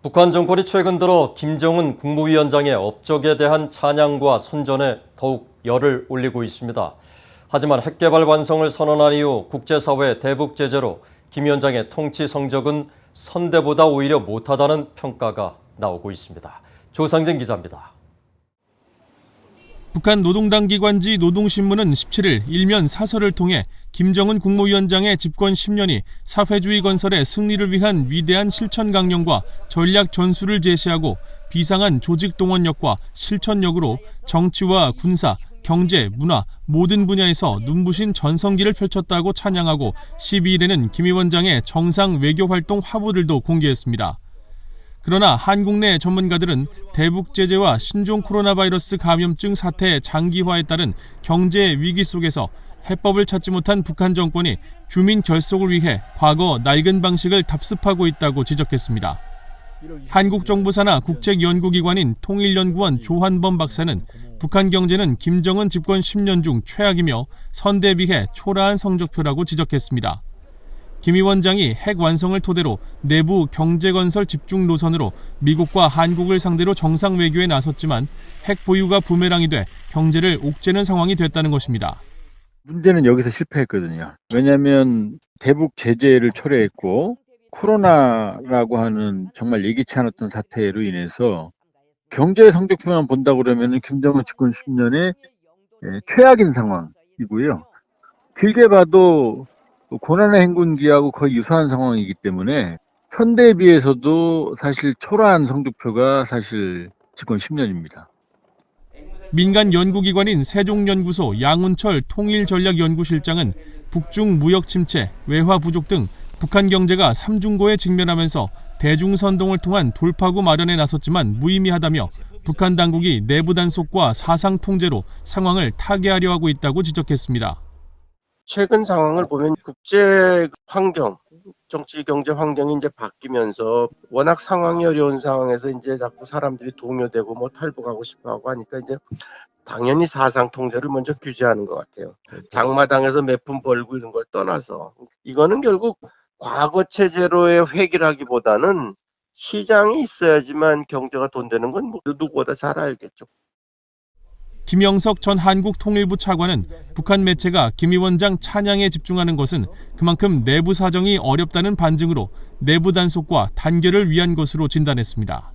북한 정권이 최근 들어 김정은 국무위원장의 업적에 대한 찬양과 선전에 더욱 열을 올리고 있습니다. 하지만 핵개발 완성을 선언한 이후 국제사회 대북 제재로 김 위원장의 통치 성적은 선대보다 오히려 못하다는 평가가 나오고 있습니다. 조상진 기자입니다. 북한 노동당 기관지 노동신문은 17일 일면 사설을 통해 김정은 국무위원장의 집권 10년이 사회주의 건설의 승리를 위한 위대한 실천 강령과 전략 전술을 제시하고 비상한 조직 동원력과 실천력으로 정치와 군사, 경제, 문화 모든 분야에서 눈부신 전성기를 펼쳤다고 찬양하고 12일에는 김 위원장의 정상 외교활동 화보들도 공개했습니다. 그러나 한국 내 전문가들은 대북 제재와 신종 코로나 바이러스 감염증 사태의 장기화에 따른 경제 위기 속에서 해법을 찾지 못한 북한 정권이 주민 결속을 위해 과거 낡은 방식을 답습하고 있다고 지적했습니다. 한국 정부 산하 국책연구기관인 통일연구원 조한범 박사는 북한 경제는 김정은 집권 10년 중 최악이며 선대에 비해 초라한 성적표라고 지적했습니다. 김 위원장이 핵 완성을 토대로 내부 경제건설 집중 노선으로 미국과 한국을 상대로 정상 외교에 나섰지만 핵 보유가 부메랑이 돼 경제를 옥죄는 상황이 됐다는 것입니다. 문제는 여기서 실패했거든요. 왜냐하면 대북 제재를 철회했고 코로나라고 하는 정말 예기치 않았던 사태로 인해서 경제 성적표만 본다 그러면 김정은 집권 10년의 최악인 상황이고요. 길게 봐도 고난의 행군기하고 거의 유사한 상황이기 때문에 선대에 비해서도 사실 초라한 성적표가 사실 집권 10년입니다. 민간 연구기관인 세종연구소 양운철 통일전략연구실장은 북중 무역 침체, 외화 부족 등 북한 경제가 삼중고에 직면하면서 대중선동을 통한 돌파구 마련에 나섰지만 무의미하다며 북한 당국이 내부 단속과 사상 통제로 상황을 타개하려 하고 있다고 지적했습니다. 최근 상황을 보면 국제 환경, 정치 경제 환경이 이제 바뀌면서 워낙 상황이 어려운 상황에서 이제 자꾸 사람들이 동요되고 뭐 탈북하고 싶어 하고 하니까 이제 당연히 사상 통제를 먼저 규제하는 것 같아요. 장마당에서 몇 푼 벌고 이런 걸 떠나서 이거는 결국 과거 체제로의 회귀라기보다는 시장이 있어야지만 경제가 돈 되는 건 누구보다 잘 알겠죠. 김영석 전 한국통일부 차관은 북한 매체가 김 위원장 찬양에 집중하는 것은 그만큼 내부 사정이 어렵다는 반증으로 내부 단속과 단결을 위한 것으로 진단했습니다.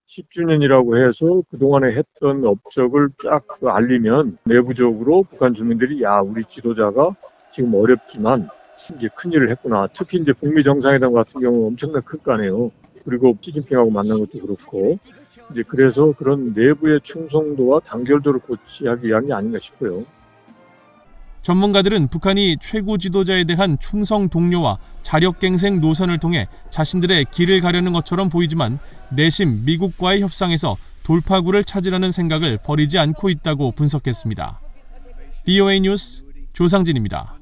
10주년이라고 해서 그동안에 했던 업적을 쫙 알리면 내부적으로 북한 주민들이 우리 지도자가 지금 어렵지만 이제 큰일을 했구나. 특히 이제 북미 정상회담 같은 경우는 엄청나게 클 거 아니에요. 그리고 시진핑하고 만난 것도 그렇고 이제 그래서 그런 내부의 충성도와 단결도를 고취하기 위한 게 아닌가 싶어요. 전문가들은 북한이 최고 지도자에 대한 충성 동료와 자력갱생 노선을 통해 자신들의 길을 가려는 것처럼 보이지만 내심 미국과의 협상에서 돌파구를 찾으려는 생각을 버리지 않고 있다고 분석했습니다. VOA 뉴스 조상진입니다.